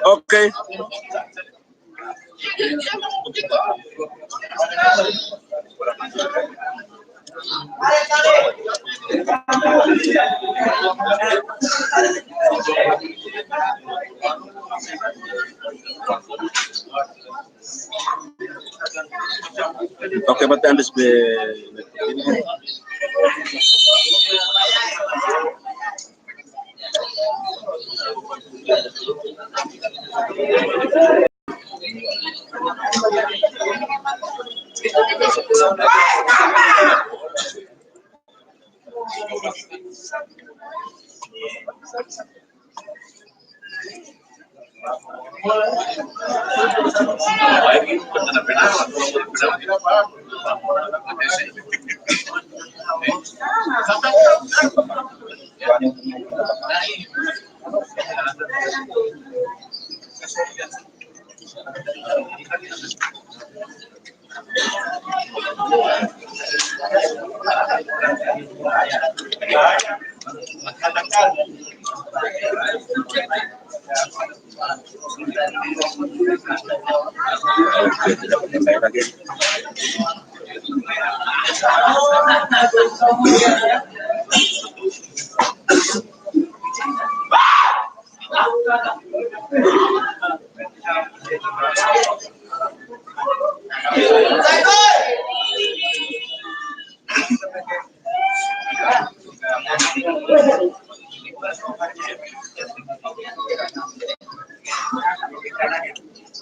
Oke. Oke, berarti Anda ini.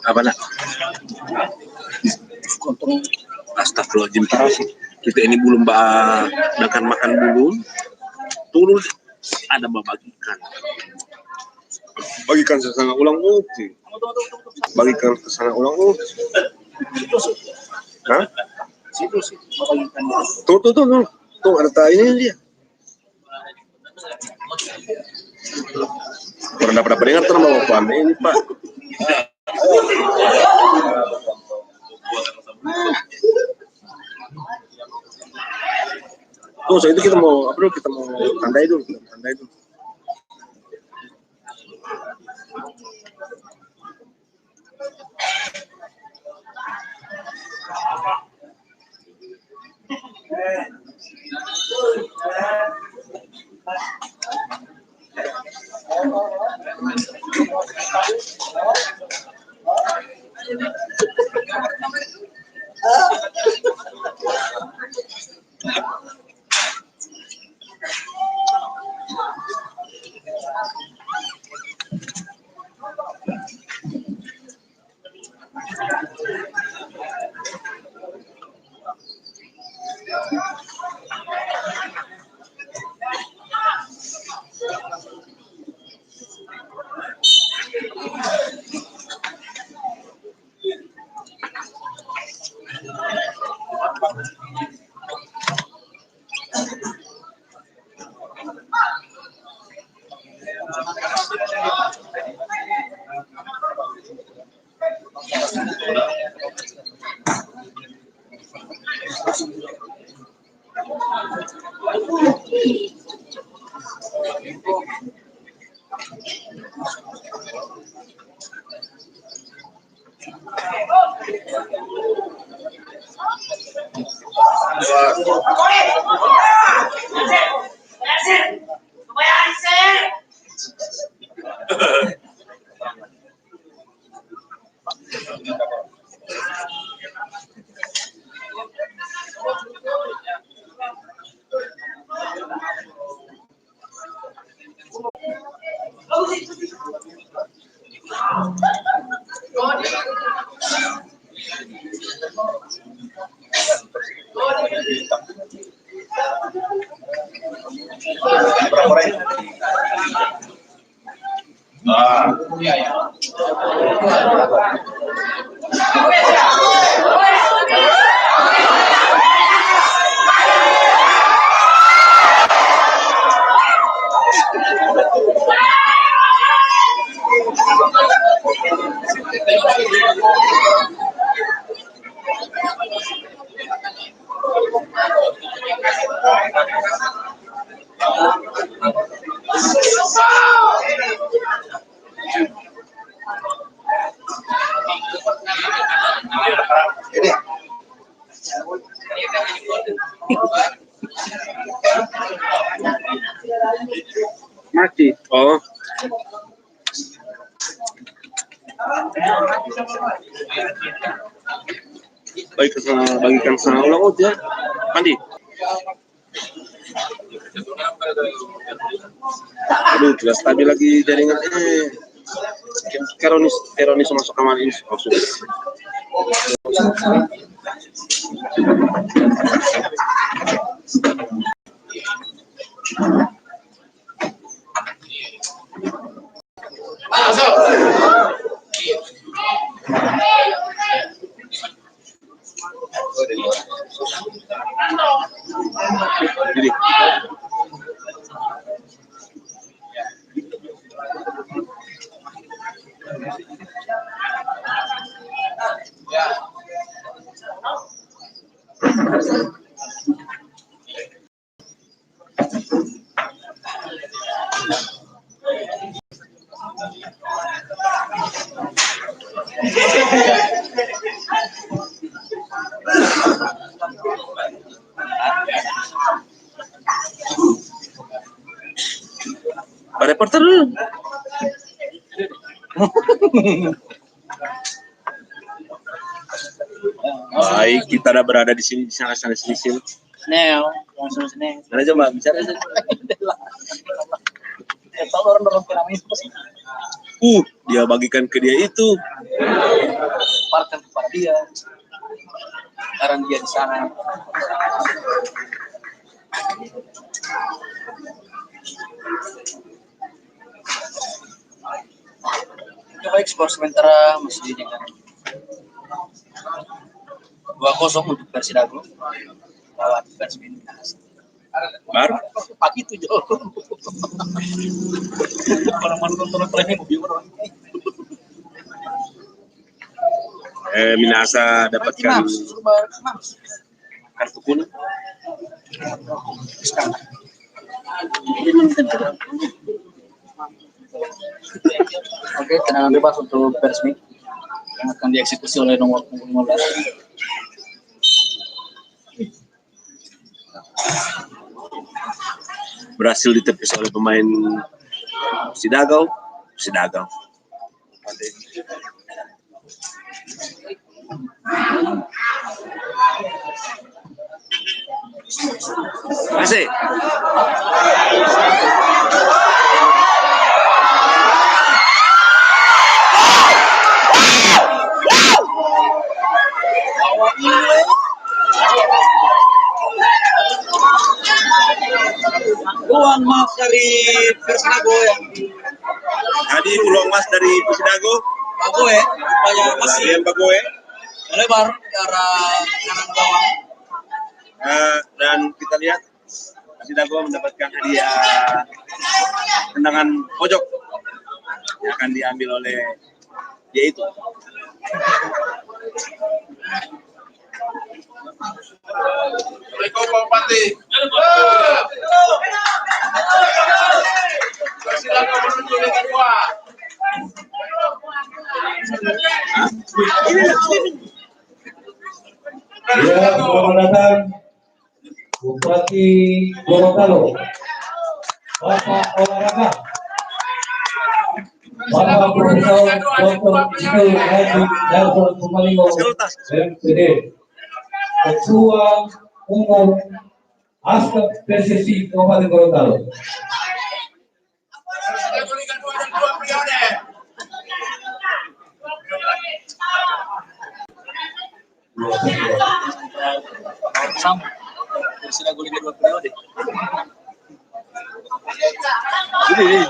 Apa nak? Astagfirullahaladzim, kita ini belum makan belum. Turun ada bagikan. Bagikan sesama ulang uti. Bagikan kesana ulang uti. Hah? Tuh ada ini dia. Pernah dengar terus mau apa ini Pak? Tuh, so itu kita mau apa dulu? Kita mau tandai dulu. Mati. Oh. Bagikan sana ulang ya. Mandi. Aduh, tidak stabil lagi jaringannya. Keronis masuk kamar ini maksudnya. Jadi. Reporter dulu. Baik, kita udah berada di sini, di sana sini. Neo, langsung sini. Mana coba bicara aja. Tahu orang keramis apa sih? Dia bagikan ke dia itu. Parkan kepada dia. Sekarang dia di sana. Coba ekspor sementara masih di kan. 2-0 untuk Persidago. Lawan Persmin. Baru pagi itu jauh. Orang-orang nonton training mobil orang. Minasa dapatkan kartu kuning. Oke, tendangan bebas untuk Persmi yang akan dieksekusi oleh nomor 15. Berhasil ditepis oleh pemain Sidagau. Masih. Peluang mas dari Persidago ya. Tadi peluang mas dari Persidago. Bagoe, banyak masih Bagoe. melebar ke arah kanan gawang. Dan kita lihat Persidago mendapatkan hadiah tendangan pojok yang akan diambil oleh dia itu. Assalamualaikum Pak Bupati. Persidago menuju Liga 2. Ya, selamat datang Bupati Gorontalo, Bapak Olahraga, Bapak Profesor Dr. Ismail Haji Darul Sumalingo, MPD, Ketua Umum Aspek PSSI Kabupaten Gorontalo. Persidago Liga 2 dan 2 periode. Sama. Persidago Liga 2 periode. Ini.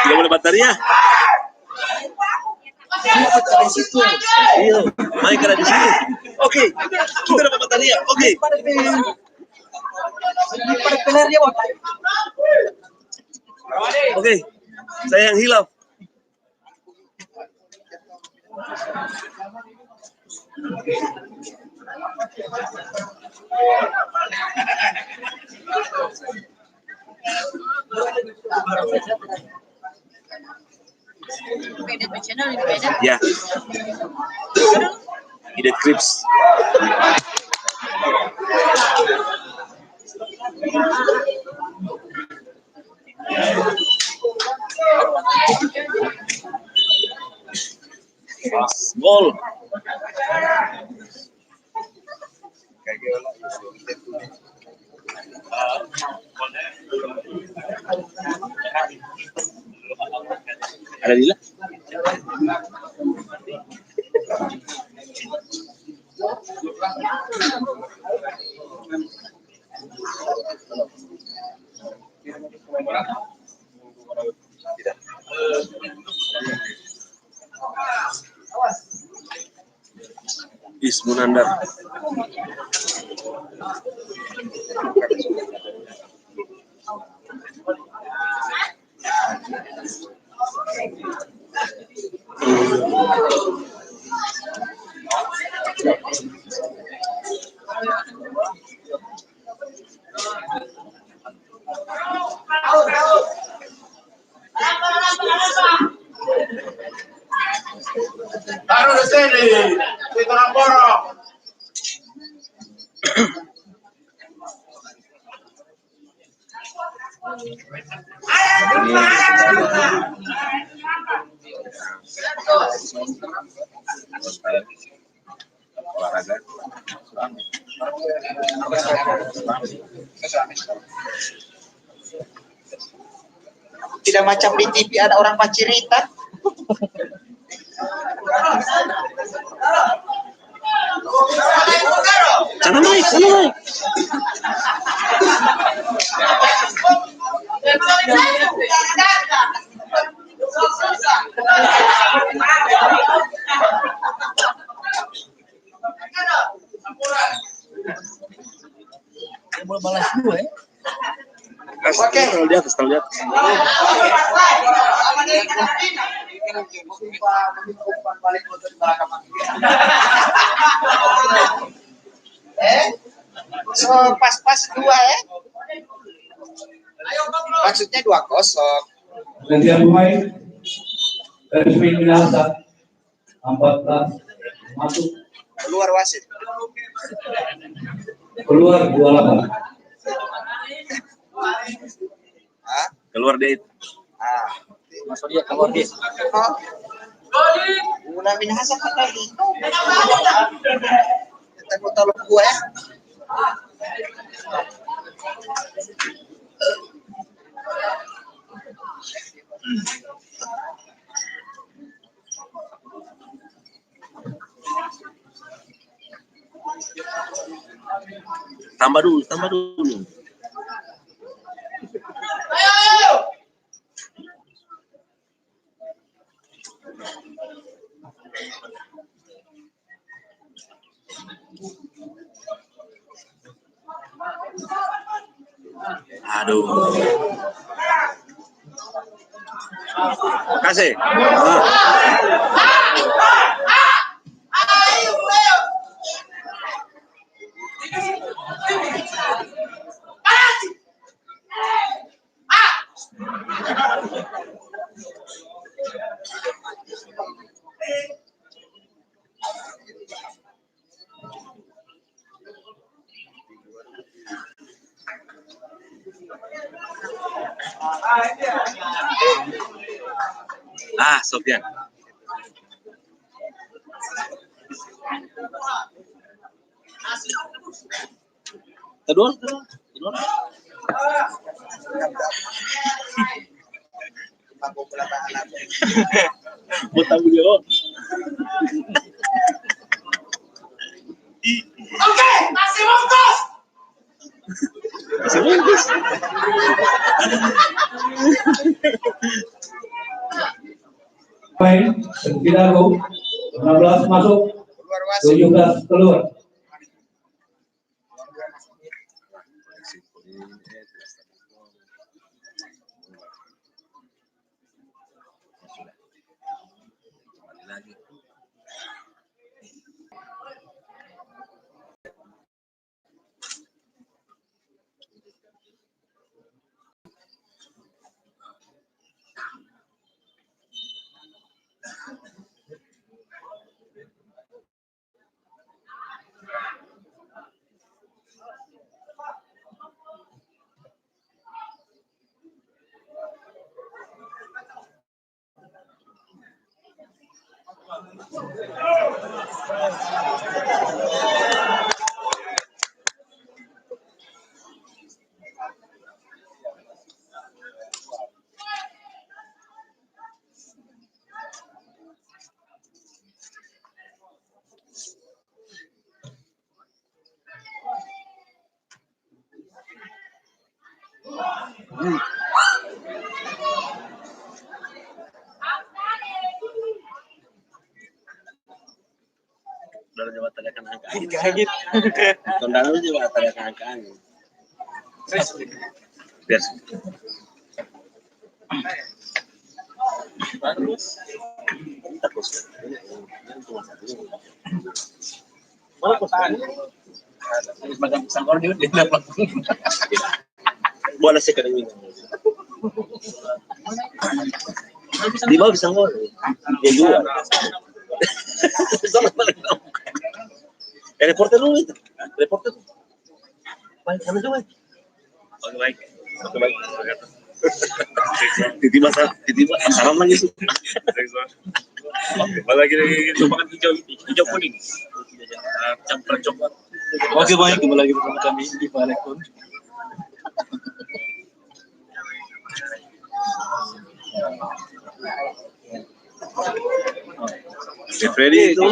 Tidak boleh bateria. Di situ. Iya, main karena di sini. Oke, kita dapat bateria. Oke. Pada peler dia bot. Oke, saya yang hilaf. Ya. Ide Crips. Gol. Ada Dila? Tidak. Ismunandar. Taruh di sini. Di Toraporo. Olahraga. Tidak macam di TV ada orang paciritan. Sana naik, sana naik. Bola balas dua ya. Oke, taruh di atas, taruh di atas. So pas-pas dua ya. Maksudnya 2-0. Gantian pemain. Persmi Minahasa 14 masuk Keluar wasit. keluar 28. Hah? Keluar deh. Ah. Masuk dia keluar dia. Oh. Una Minahasa patay. Takut tolong gua ya. Tambah dulu, tambah dulu. Aduh. Kasih. Sofian. Kedua. Butang dia. Oke, masih bungkus. Masih bagus. Pemain Pinago 16 masuk, Keluar wasit. 17 keluar. Dari jawab tanyakan angka. Kaget. Tondang lu juga tanyakan angka. Biar. Terus. Mana kosan? Macam sangkor dia dapat. Bola sih kadang ini. Di bawah bisa ngol. Dia dua. Reporter lu itu. Reporter. Baik, sama juga. Oke, baik. Oke, baik. Tiba-tiba salam lagi sih. Balik lagi coba kan hijau kuning. Campur coklat. Oke baik, kembali lagi bersama kami di Balekon. Freddy itu.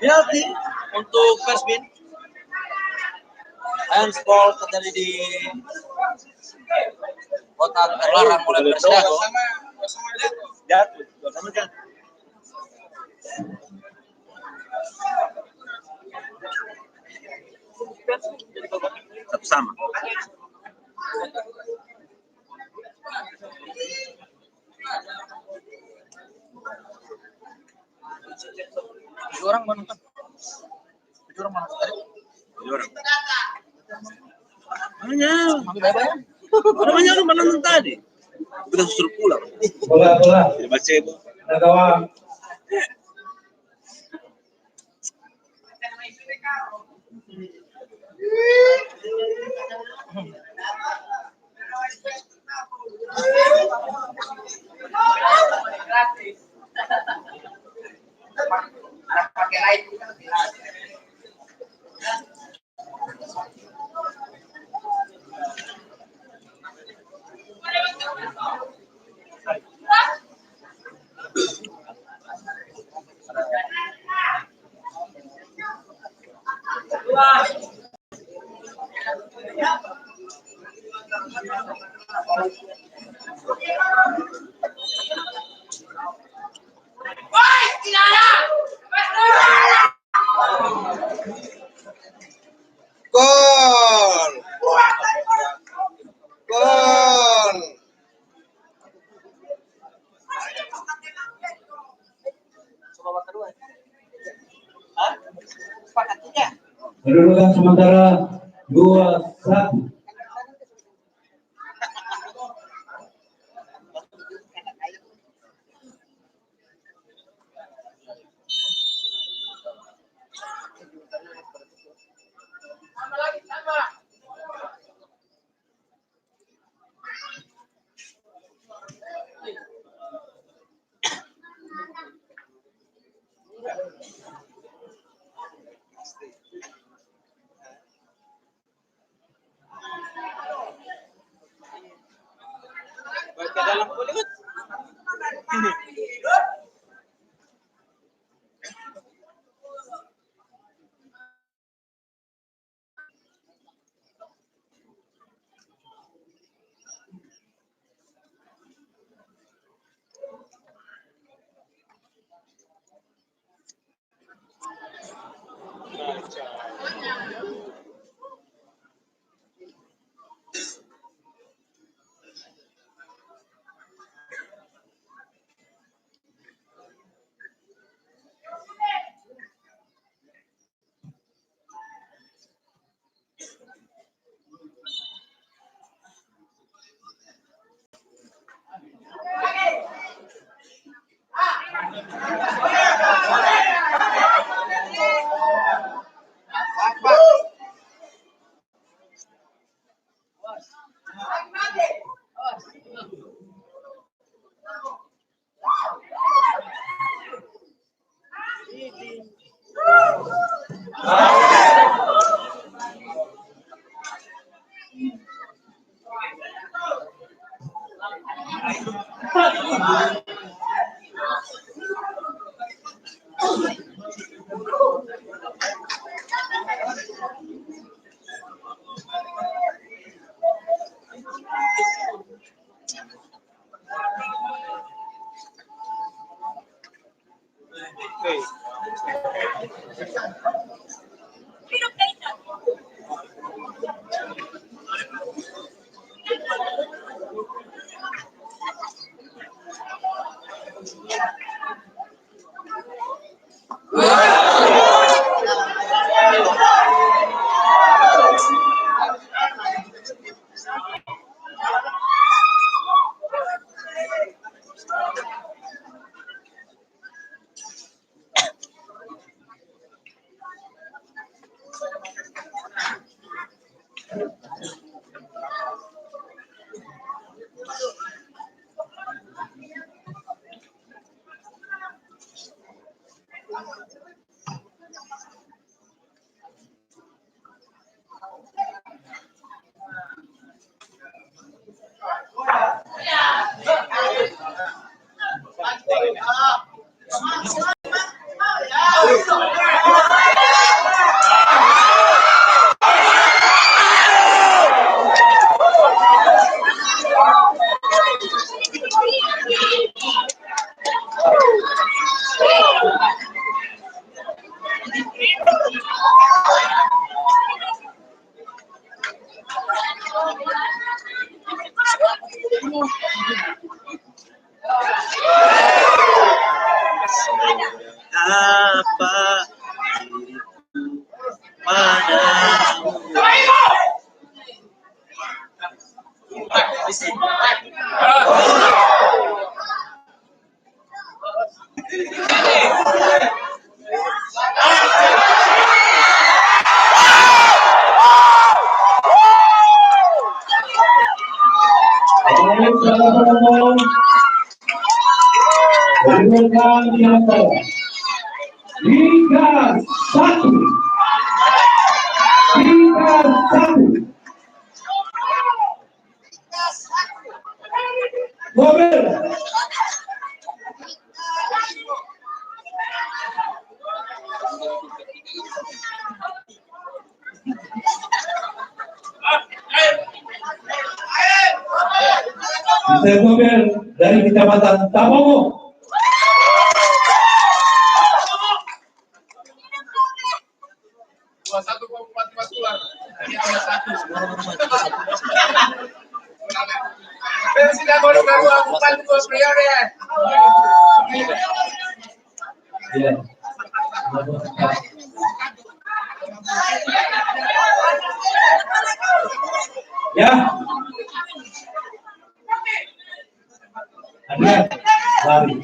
Penalti untuk Persmin. Handball terjadi di kotak terlarang oleh Persidago. Jatuh, sama kan? Satu sama. Tujuh orang mana kan? Tujuh orang mana tadi? Orang. Banyak. Ambil berapa ya? Ada banyak orang menonton tadi. Kita suruh pulang. Bola. Tidak baca itu. Ada kawan. Gol. Gol. Coba kedua. Hah? Sepakat tidak? Kedudukan sementara 2-1. Apa padamu? Berikan nyata. 3-1. 3-1. Mobil. Saya mobil dari Kecamatan Tamongo. Iya. Ya. Ada lari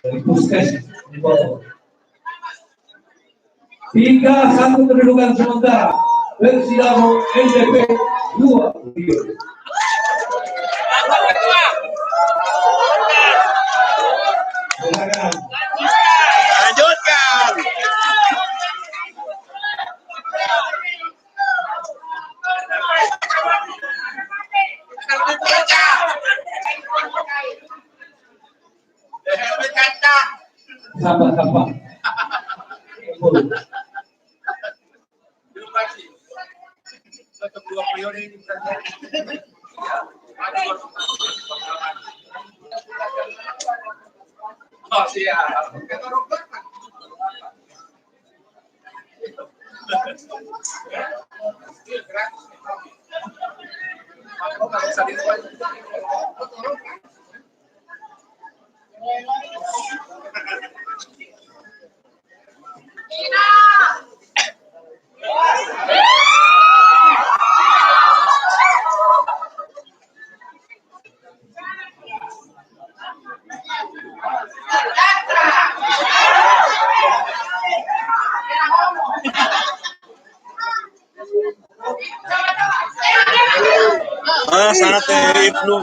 dari Puskes di bawah. 3-1 kedudukan sementara. Persilamo NDP 2. Lanjutkan. Sabar. Oh, siap. Sana teh Ibnu.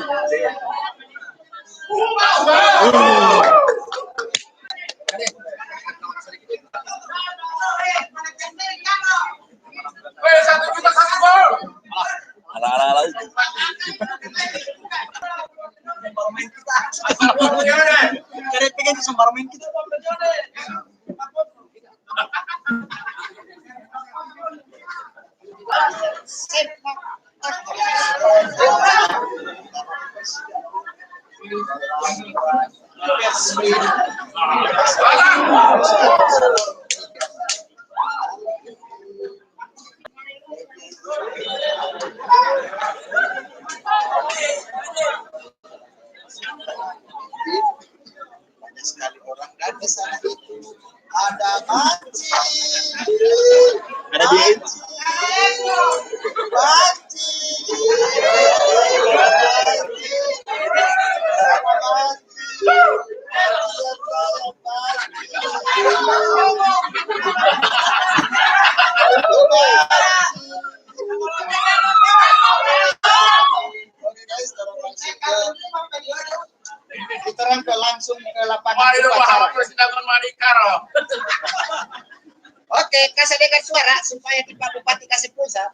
Weh, 1 juta 1 gol. Ala. Karet pengen sembar main kita. Banyak sekali orang dan di sana itu ada banci. Ada dia. Karo. Oke, kasih dengar suara supaya di Pak Bupati kasih pulsa.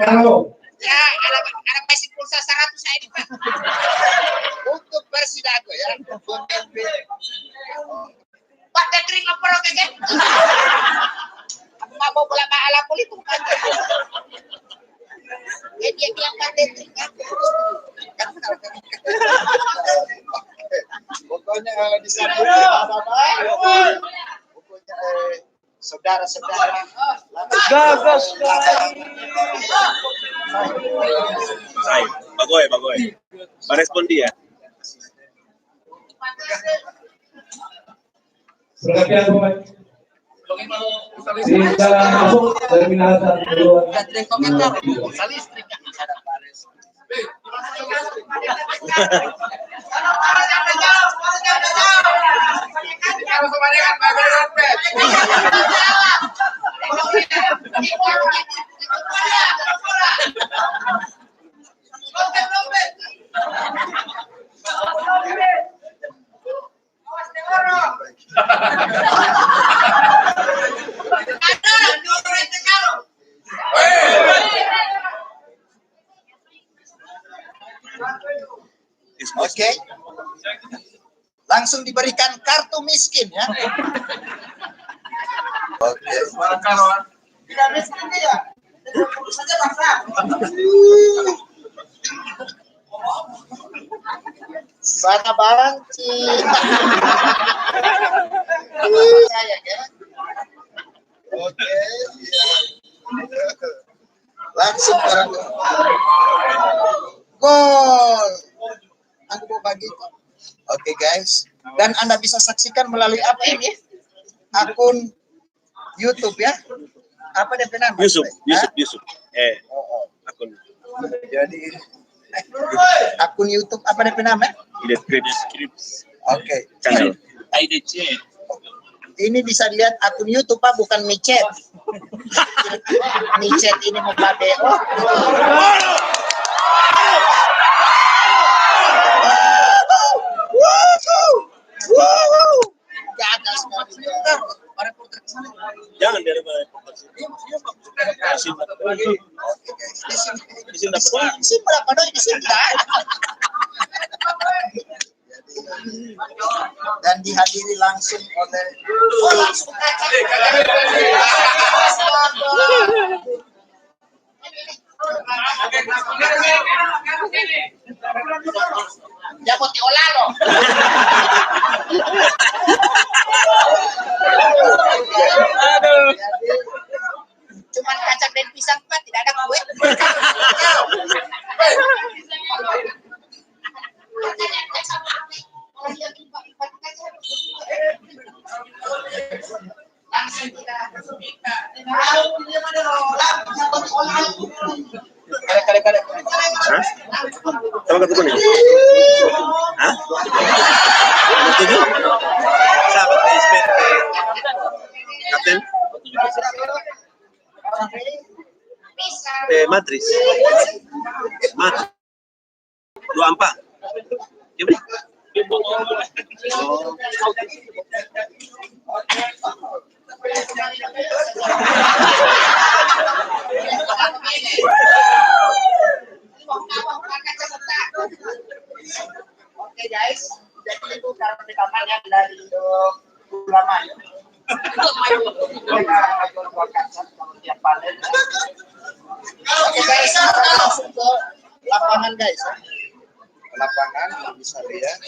Karo. Ya, anak kasih pulsa 100 saya ini Pak. Untuk Persidago ya. Pak Tetring lapor oke kan? Mau bola ala politik kan? Ya dia bilang Pak Tetring kan? Pokoknya disambut pokoknya saudara-saudara Gagas sekali. Sai, bagoy, bagoy. Merespon dia. Perhatian pemain. Di jalan masuk terminal 1. Katring komentar pulsa listrik ada Paris. Oke. Langsung diberikan kartu miskin ya. Oke. Tidak miskin dia. Saja bangsa. Sana banci. Saya ya. Oke. Langsung orang. Gol. Aku mau bagi. Oke guys. Dan Anda bisa saksikan melalui apa ini? Akun YouTube ya. Apa dia nama? Yusuf. Akun. Jadi akun YouTube apa dia nama? Ide Scripts. Oke. Channel. IDC. Ini bisa dilihat akun YouTube Pak, bukan micet. Micet ini mau pakai. Gagas sekali. Jangan dari mana. Di sini dapat. Di sini berapa doi di sini? Dan dihadiri langsung oleh langsung Jabot diolah loh. Aduh. Cuman kacang dan pisang Pak, tidak ada kue. Langsung kita kare. Hah? Sama kartu kuning? Hah? Setuju? Siapa? Kapten? Matris. 24. Gimana? Oh. Oke guys, jadi itu cara rekamannya dari ulama ya. Oke guys, kita langsung ke lapangan guys. Lapangan bisa lihat.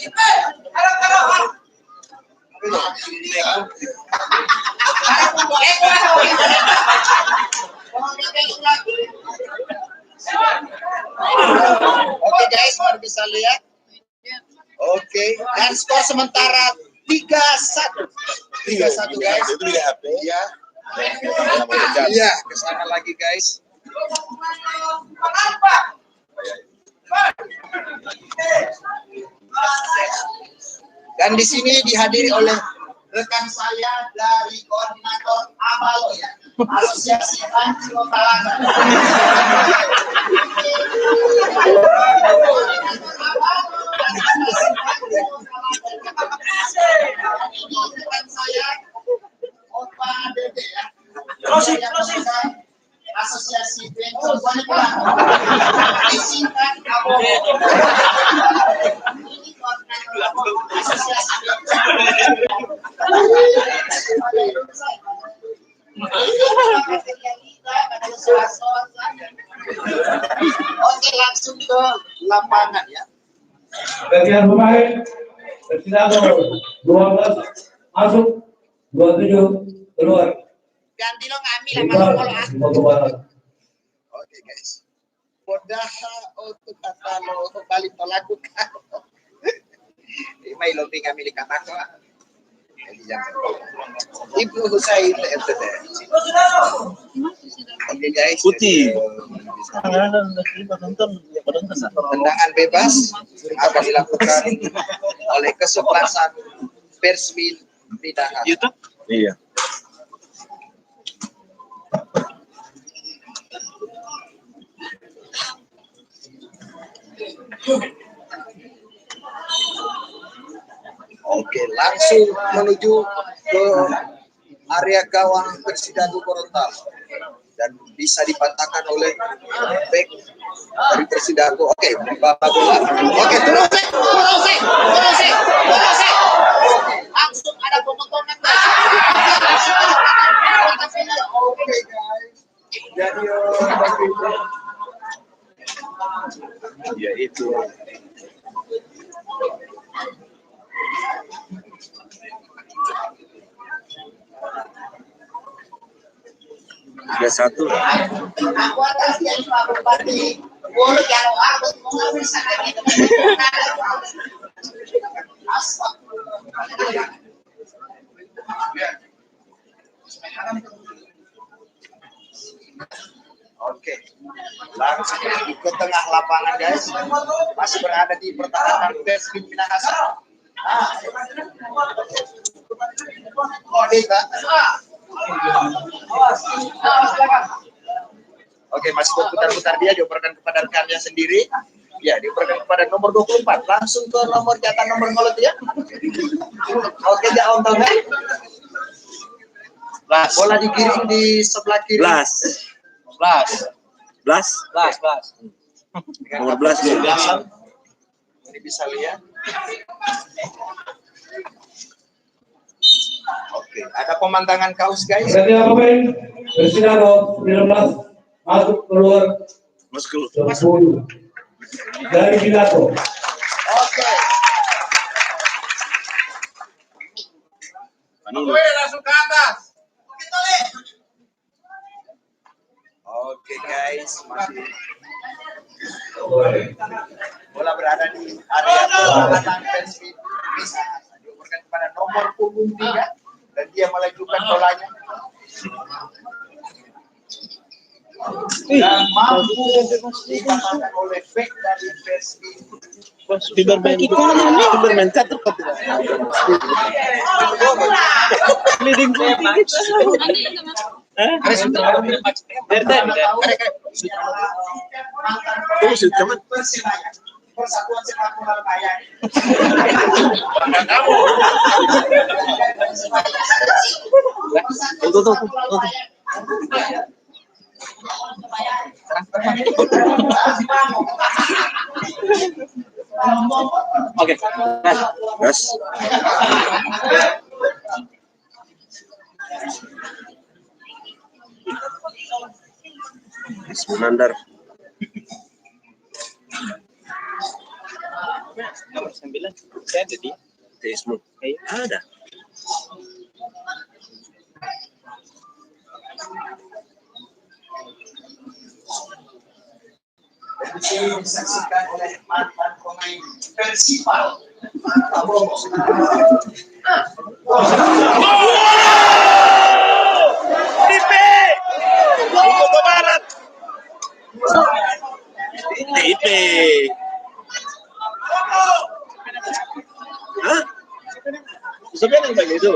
Oke guys, baru bisa lihat. Oke, dan skor sementara 3-1. 3-1 guys. Itu di HP. Ya. Iya, ke sana lagi guys. Dan di sini dihadiri oleh rekan saya dari koordinator AMALO ya, Asosiasi Anti Lokalangan. Dengan saya, Opa Dede ya. Closing. Asosiasi Bentor disingkat ABO. Asosiasi Oke, langsung ke lapangan ya. Bagian pemain Persirago 12 masuk, 27 keluar. Ganti lo ngambil sama kalau Oke guys. Podaha untuk kata lo balik to lakukan. May lo pinga milik kataku. Ibnu Husain MTD. Oke guys. Putih. Tendangan bebas yang akan dilakukan oleh kesebelasan Persmin Bidahar. YouTube? Iya. Oke, langsung menuju ke area gawang Persidago Gorontalo dan bisa dipatahkan oleh back dari Persidago. Oke, bapak bola. Oke, terus. Langsung ada pemotongan. Oke guys. Jadi Ya itu. Tiga satu. aku atas yang Pak Bupati. Boleh kalau aku mau bisa lagi. Oke, langsung ke tengah lapangan guys. Masih berada di pertahanan Persmin Minahasa. Oke, masih berputar-putar dia dioperkan kepada rekannya sendiri. Ya, dioperkan kepada nomor 24. Langsung ke nomor jatah nomor 0 ya. Oke, jangan tahu. Bola digiring di sebelah kiri. Blas. Nomor 11 nih. Ini bisa lihat. Oke, ada pemandangan kaos guys. Bagian pemain Persirago 19 masuk, keluar. Masuk. 10 dari Bilato. Oke. Langsung ke atas. Oke guys, masih bola berada di area pertahanan Persmin Minahasa. Dioperkan kepada nomor punggung 3 dan dia melajukan bolanya. Dan mampu dipatahkan oleh back dari Persmin. Superman catur Persatuan Sepak Bola Bayang. Oke. Gas. Mandar. Nomor 9. Saya ada di Facebook. Ada. Disaksikan oleh mantan pemain Persipal. Bogor Barat. IP. Hah? Sebenarnya yang baik itu.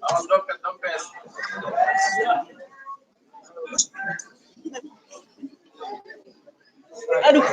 Awas dompet. Aduh.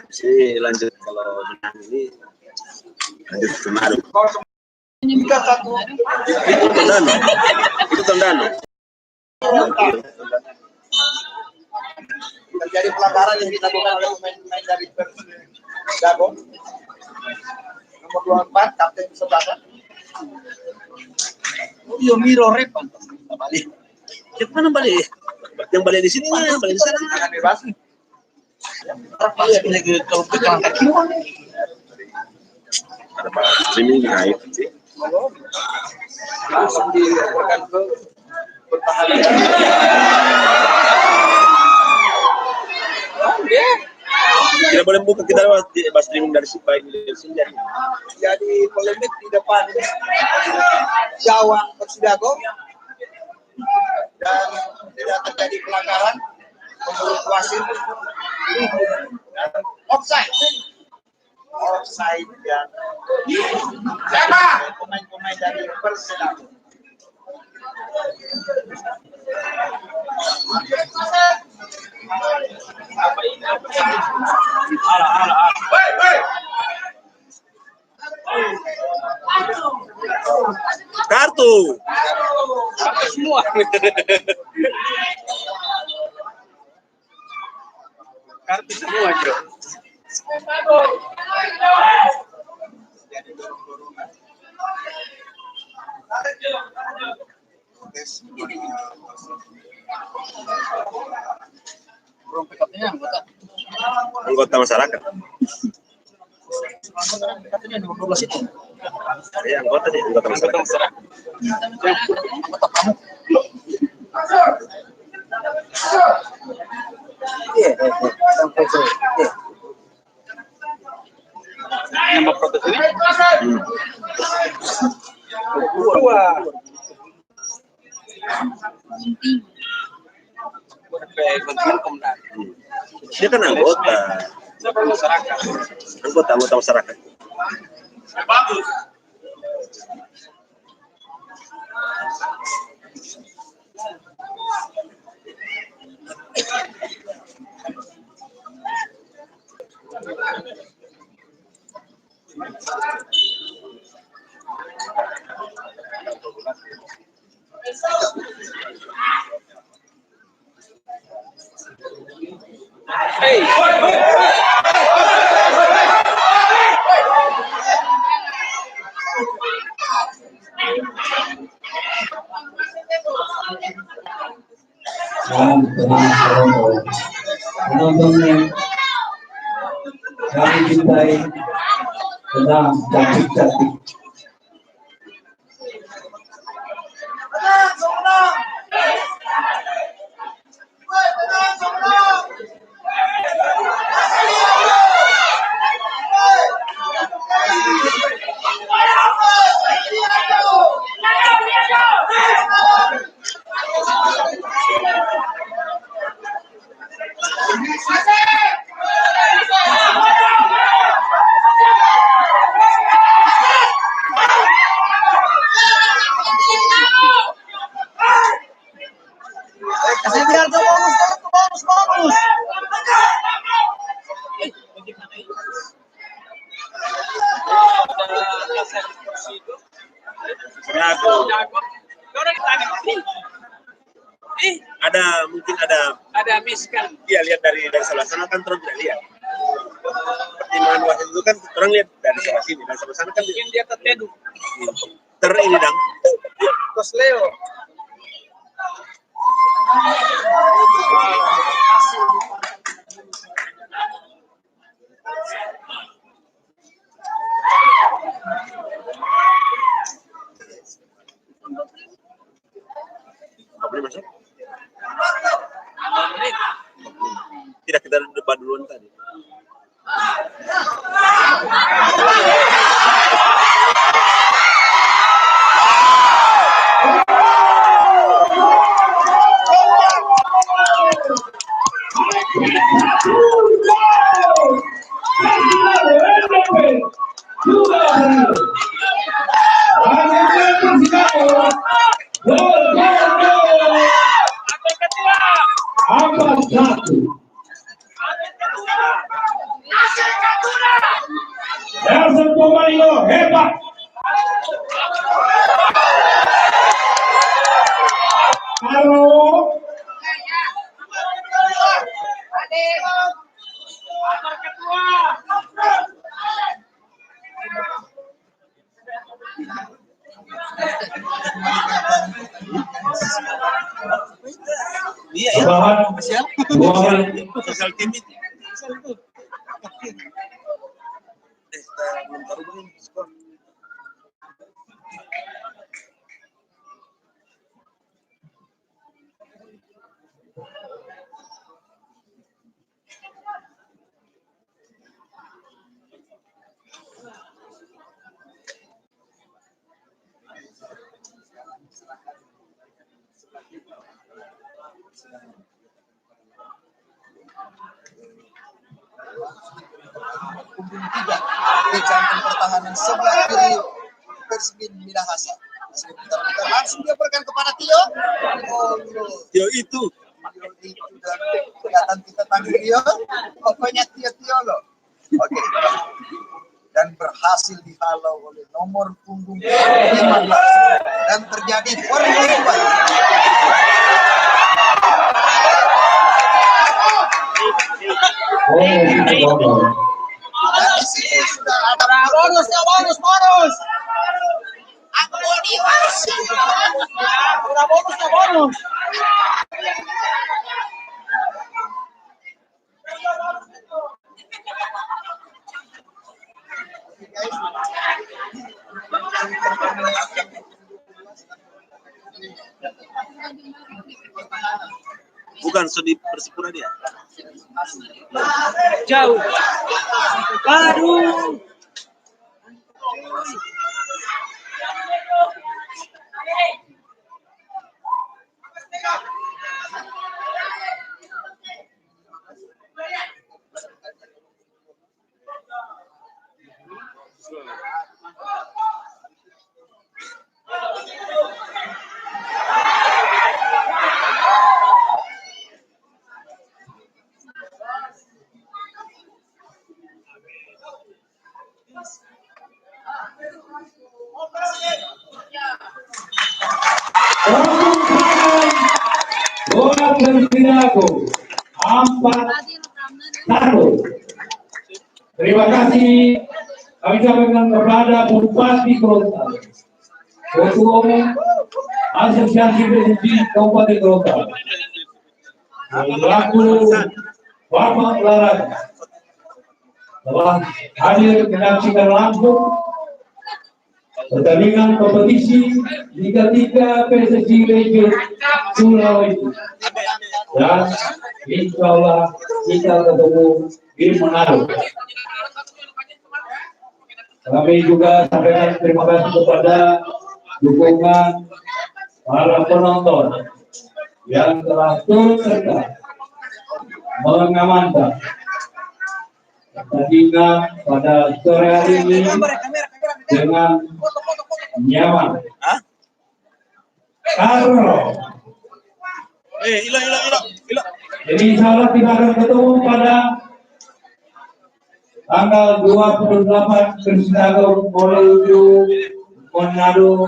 Sih lanjut kalau menang ini lanjut ke Manado. Itu Tondano. Terjadi pelanggaran yang dilakukan oleh pemain-pemain dari Persdago. Nomor 24, Kapten Persebaya. Yo miro repan. Balik. Yang mana balik? Yang balik di sini nggak? Yang balik di sana? Jangan bebas. Pas lagi kalau pegang kaki. Ada Pak streaming naik sih. Langsung dilaporkan ke pertahanan. Tidak boleh buka kita bahas streaming dari baik dari sini. Jadi polemik di depan gawang Persidago dan tidak terjadi pelanggaran menurut wasit. Offside yang pemain-pemain dari Persidago. Kartu. Semua. Kartu semua, Jo. Anggota masyarakat. Katanya 12 itu. Ya, anggota masyarakat. Anggota kamu. Iya. Yang protes ini? Dua. Dia kan anggota. Anggota masyarakat. Bagus. Dan tenang Toronto. Penonton yang kami cintai, tenang, cantik-cantik. Kasih biar tuh bonus. Mungkin ada miss kan? Iya, lihat dari sebelah sana kan terus tidak lihat. Pertimbangan wasit itu kan orang lihat dari sebelah sini, dari sebelah sana kan mungkin dia terteduh. Ini dang. Kos Leo. Boleh masuk? Tidak, kita debat duluan tadi. Nelson Pomarino hebat. Halo. Iya ya. Sosial tim itu. Belum taruh belum skor. Di jantung pertahanan sebelah kiri Persmin Minahasa. Langsung dia berikan kepada Tio. Oh, Tio itu. Dan kelihatan kita tanggung Tio. Pokoknya Tio loh. Oke. Dan berhasil dihalau oleh nomor punggung 15. Dan terjadi perburuan. Dan di sini sudah ada bonus. Aku mau diwasi. Udah bonus. Bukan di Persipura dia. Jauh. Aduh. Bola Persirago 4 Satu. Terima kasih kami sampaikan kepada Bupati Gorontalo, Ketua Umum Asosiasi Presiden Kabupaten Gorontalo, selaku Bapak Olahraga telah hadir menyaksikan langsung pertandingan kompetisi Liga 3 PSSI Region Sulawesi, dan insya Allah kita ketemu di Manado. Kami juga sampaikan terima kasih kepada dukungan para penonton yang telah turut serta mengamankan pertandingan pada sore hari ini dengan nyaman. Karena jadi insya Allah kita akan ketemu pada tanggal 28 Persinago menuju Manado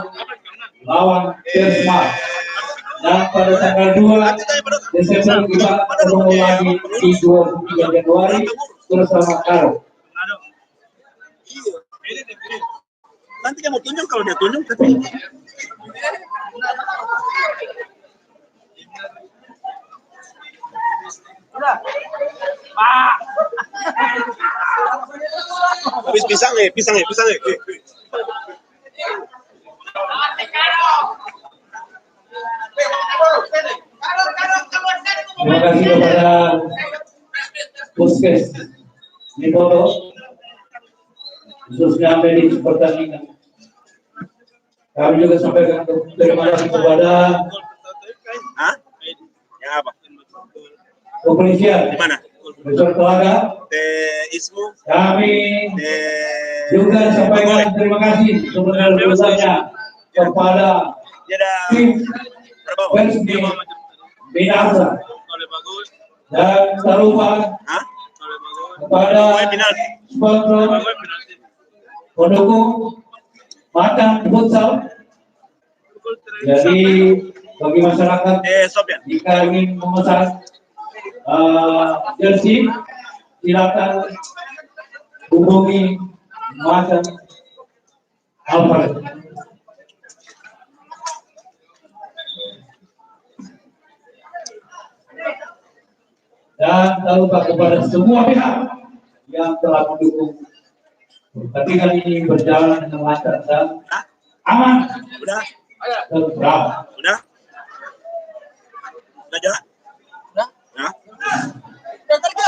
lawan Persma, dan pada tanggal 2 Desember kita ketemu lagi di 23 Januari bersama Karo. Nanti dia mau tunjuk, kalau dia tunjuk tapi habis pisang. Terima kasih kepada Puskes Nipoto, khususnya medis pertandingan. Kami juga sampaikan terima kasih kepada yang apa? kepolisian Di mana? Resort Telaga. Ismu. Kami juga sampaikan terima kasih sebenarnya kepada tim Persmi Minasa, dan tak lupa kepada sponsor pendukung Macan Futsal. Jadi bagi masyarakat jika ingin memesan jersey, silakan hubungi Macan Alfred. Dan tak lupa kepada semua pihak yang telah mendukung pertandingan ini berjalan dengan lancar dan aman. Udah. Udah. Udah jalan.